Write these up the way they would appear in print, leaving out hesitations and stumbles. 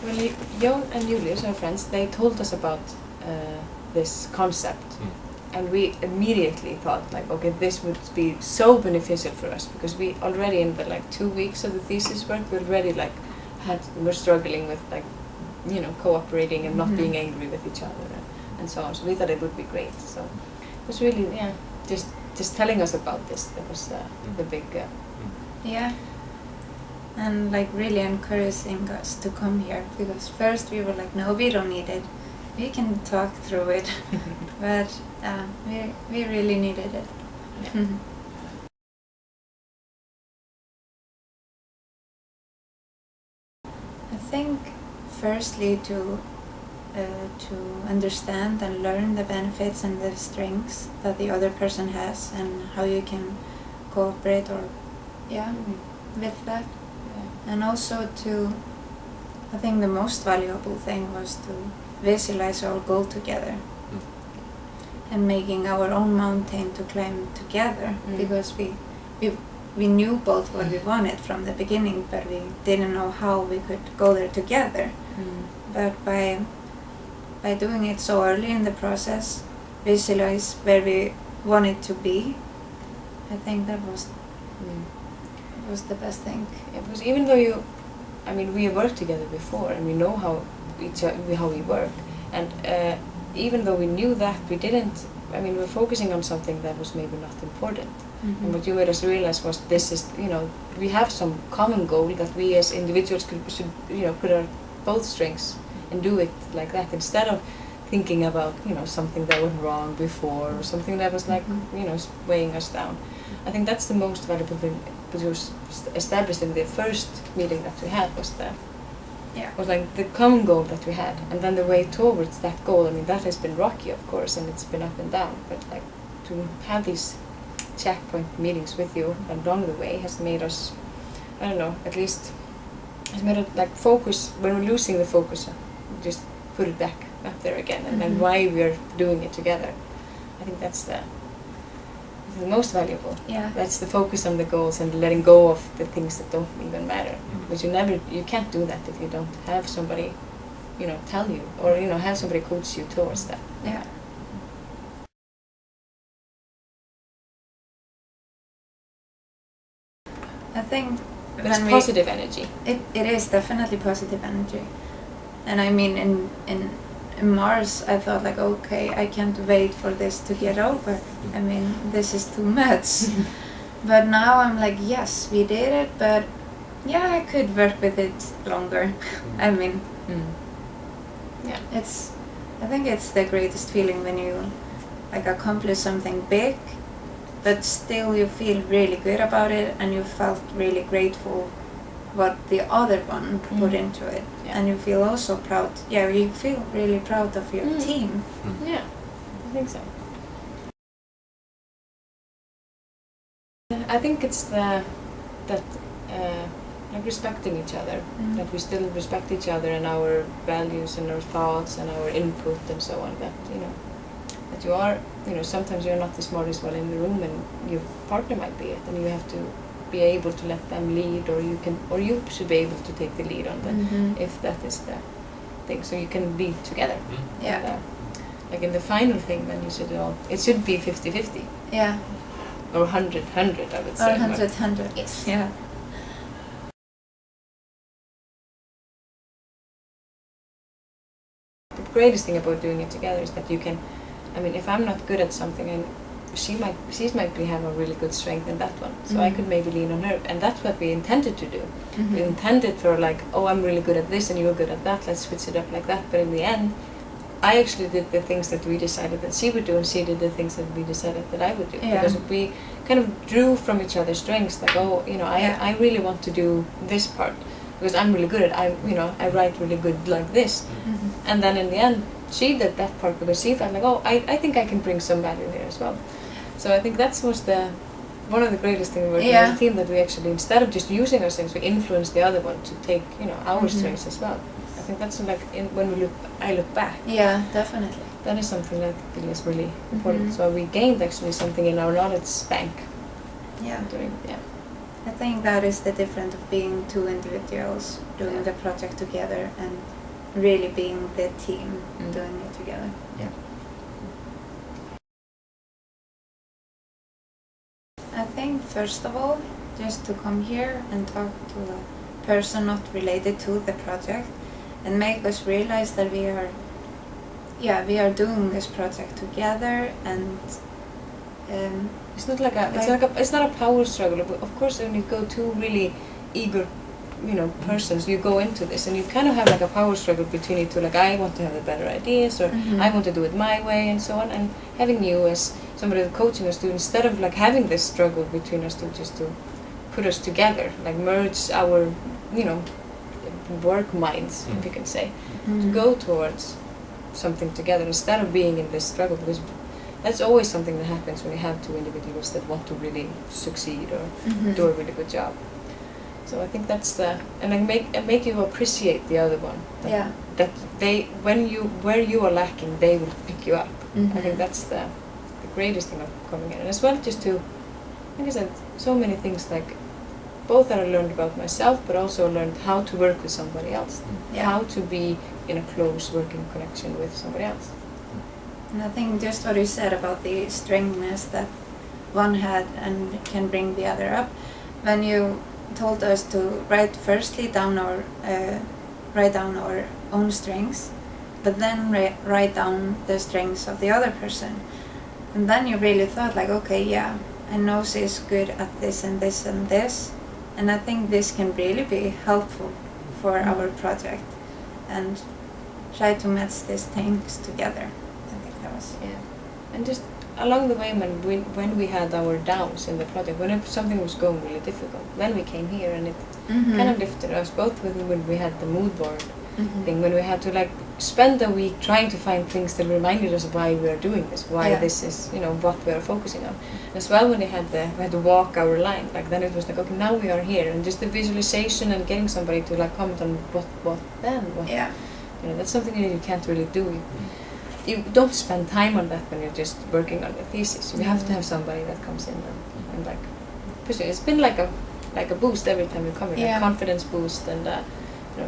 Well, Jon and Julius, our friends, they told us about this concept, and we immediately thought like, okay, this would be so beneficial for us, because we already in the 2 weeks of the thesis work, we already we're struggling with cooperating and not being angry with each other and so on. So we thought it would be great. So it was really just telling us about this that was the big and really encouraging us to come here, because first we were like, no, we don't need it, we can talk through it. But we really needed it. Yeah. I think firstly to understand and learn the benefits and the strengths that the other person has, and how you can cooperate or with that. And also I think the most valuable thing was to visualize our goal together, and making our own mountain to climb together, because we knew both what we wanted from the beginning, but we didn't know how we could go there together. But by doing it so early in the process, visualize where we wanted to be, I think that was the best thing. Yeah, because even though we worked together before and we know how we work, and even though we knew that, we're focusing on something that was maybe not important. And what you made us realize was we have some common goal that we as individuals should put our both strengths and do it like that, instead of thinking about something that went wrong before, or something that was weighing us down. I think that's the most valuable thing that was established in the first meeting that we had, was the common goal that we had, and then the way towards that goal. That has been rocky, of course, and it's been up and down, but to have these checkpoint meetings with you along the way has made us, at least has made it focus. When we're losing the focus, just put it back up there again, and then why we're doing it together. I think that's the most valuable. Yeah. That's the focus on the goals and letting go of the things that don't even matter. But you can't do that if you don't have somebody, tell you, or have somebody coach you towards that. Yeah. I think it's positive energy. It is definitely positive energy. And in Mars, I thought okay, I can't wait for this to get over. This is too much. But now I'm yes, we did it, but I could work with it longer. I think it's the greatest feeling when you accomplish something big, but still you feel really good about it, and you felt really grateful what the other one put into it. Yeah. And you feel also proud. Yeah, you feel really proud of your team. Yeah, I think so. I think it's respecting each other, that we still respect each other and our values and our thoughts and our input and so on, that that you are, sometimes you're not the smartest one in the room, and your partner might be it, and you have to be able to let them lead, or you should be able to take the lead on that, if that is the thing, so you can lead together. Yeah. And, in the final thing, then it should be 50-50. Yeah. Or 100-100, I would say. Or 100-100. Yes. Yeah. The greatest thing about doing it together is that you can, if I'm not good at something, and she might have a really good strength in that one, so I could maybe lean on her, and that's what we intended to do. We intended for I'm really good at this and you're good at that, let's switch it up like that, but in the end, I actually did the things that we decided that she would do, and she did the things that we decided that I would do. Yeah. Because we kind of drew from each other's strengths, I really want to do this part, because I'm really good at I write really good like this. And then in the end, she did that part because she felt I think I can bring some value here as well. So I think that was one of the greatest things about working as a team, that we actually, instead of just using our strengths, we influence the other one to take our strengths as well. I think that's when I look back. Yeah, definitely. That is something that I think is really important. So we gained actually something in our knowledge bank. Yeah. I think that is the difference of being two individuals doing the project together and really being the team doing it together. Yeah. I think first of all, just to come here and talk to a person not related to the project and make us realize that we are doing this project together, and it's not like it's not a power struggle. But of course, when you go two really eager, persons, you go into this and you kind of have like a power struggle between you two. Like, I want to have the better ideas, or I want to do it my way, and so on. And having you as somebody coaching us to, instead of like having this struggle between us two, just to put us together, like merge our, work minds, if you can say, to go towards something together instead of being in this struggle, because that's always something that happens when you have two individuals that want to really succeed or do a really good job. So I think that's and make you appreciate the other one. That they, where you are lacking, they will pick you up. I think that's the greatest thing of coming in, and as well just to, like I said, so many things, like both that I learned about myself, but also learned how to work with somebody else, how to be in a close working connection with somebody else. And I think just what you said about the strengthness that one had and can bring the other up, when you told us to write down our own strengths, but then write down the strengths of the other person, and then you really thought like, okay, I know she's good at this and this and this, and I think this can really be helpful for our project, and try to match these things together. I think that was and just along the way, when we had our downs in the project, when something was going really difficult, then we came here and it kind of lifted us, both when we had the mood board thing, when we had to like spend a week trying to find things that reminded us why we are doing this, why this is, what we are focusing on. As well, when we had to walk our line, like then it was like, okay, now we are here, and just the visualization and getting somebody to like comment on what then. That's something that you can't really do. You don't spend time on that when you're just working on the thesis. You have to have somebody that comes in and like push it. It's been like a boost every time we come here, a confidence boost, and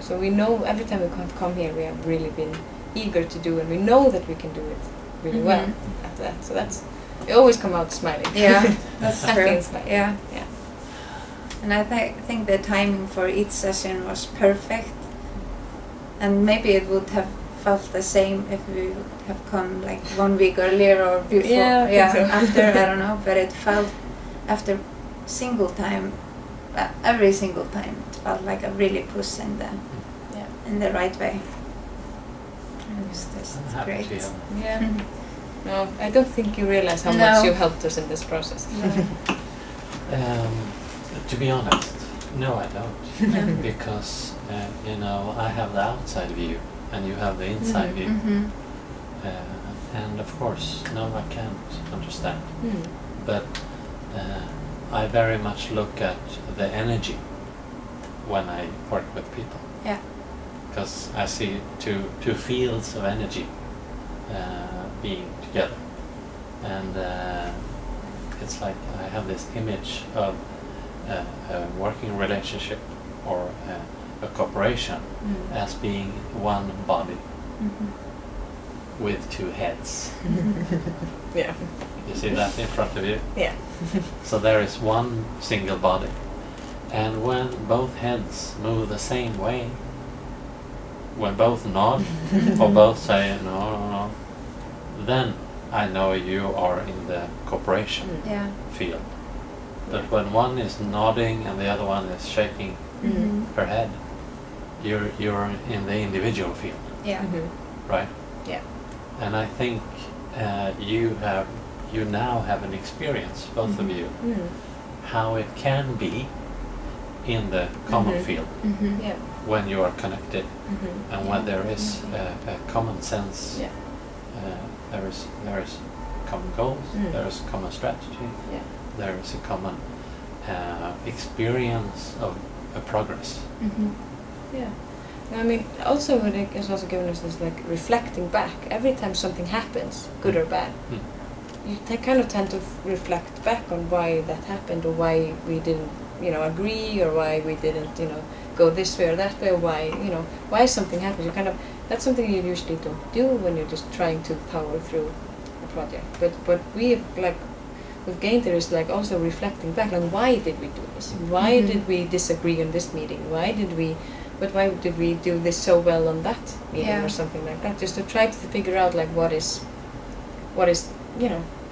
so we know every time we come here we have really been eager to do, and we know that we can do it really well after that. So we always come out smiling. Yeah, that's true. Yeah. And I think the timing for each session was perfect, and maybe it would have felt the same if we have come like 1 week earlier or before. After, I don't know, but it felt after every single time it felt like a really push in the right way. It was just great. No, I don't think you realize how much you helped us in this process. To be honest, no, I don't, because I have the outside view and you have the inside view, and of course, no, I can't understand, but I very much look at the energy when I work with people. Because I see two fields of energy being together, and it's like I have this image of a working relationship or a cooperation as being one body with two heads. You see that in front of you? So there is one single body, and when both heads move the same way, when both nod or both say no, then I know you are in the cooperation field. But when one is nodding and the other one is shaking her head, you're in the individual field. Right? And I think you now have an experience, both of you, how it can be in the common field when you are connected, and when there is a common sense, there is common goals, there is common strategy, there is a common experience of a progress. I mean, also what it has also given us is like reflecting back. Every time something happens, good or bad, you kind of tend to reflect back on why that happened or why we didn't agree, or why we didn't, go this way or that way, or why something happens. That's something you usually don't do when you're just trying to power through a project. But we've gained there is also reflecting back, why did we do this? Why did we disagree on this meeting? Why did we do this so well on that meeting, or something like that? Just to try to figure out what is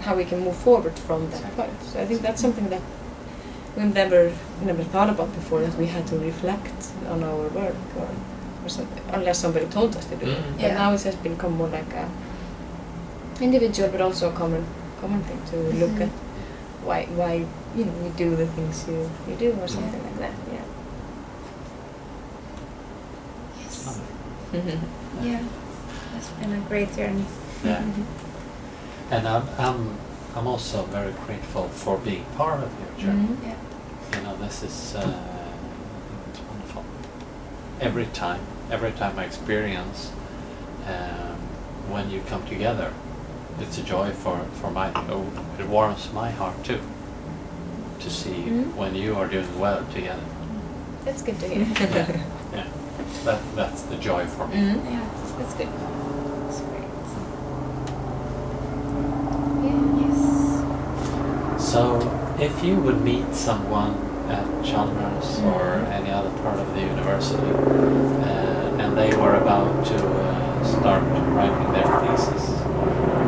how we can move forward from that point. So I think that's something that we've never thought about before, that we had to reflect on our work or something, unless somebody told us to do it. But now it has become more like a individual, but also a common thing to look at why we do the things you do, or something like that. Yeah. Yes. Yeah, it's been a great journey. Yeah. And I'm also very grateful for being part of your journey. Yeah. This is it's wonderful. Every time I experience when you come together, it's a joy for my. It warms my heart too, to see when you are doing well together. That's good to hear. Yeah. That's the joy for me. Yeah, that's good. That's great. Yeah. Yes. So, if you would meet someone at Chalmers or any other part of the university, and they were about to start writing their thesis,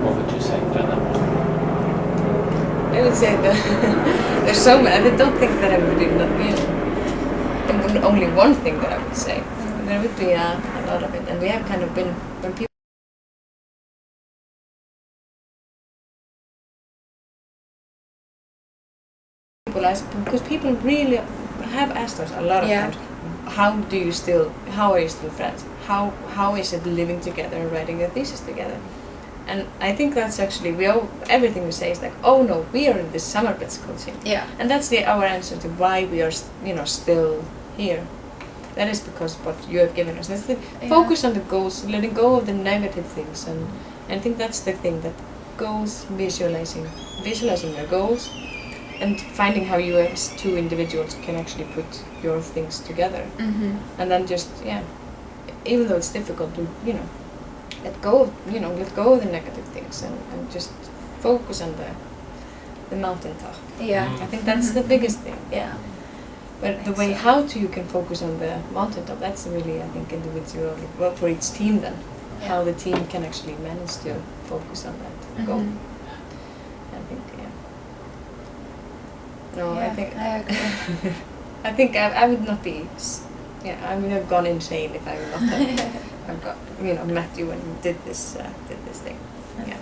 what would you say to them? I would say that there's so many. I don't think that I would do only one thing that I would say. There would be a lot of it, and we have kind of been, when people ask, because people really have asked us a lot of times, how are you still friends? How is it living together and writing a thesis together? And I think that's actually, everything we say is oh no, we are in this samarbetskultur. Yeah. And that's our answer to why we are, still here. That is because what you have given us. That's the focus on the goals, letting go of the negative things, and I think that's the thing, that goals, visualizing your goals, and finding how you as two individuals can actually put your things together. And then just even though it's difficult to let go of the negative things, and just focus on the mountaintop. Yeah. I think that's the biggest thing. Yeah. But the way you can focus on the mountaintop, that's really, I think, individual. Well, for each team then, how the team can actually manage to focus on that goal. I think, No, I think I agree. I think I would not be. I would have gone insane if I would not have met you and did this thing. Yeah.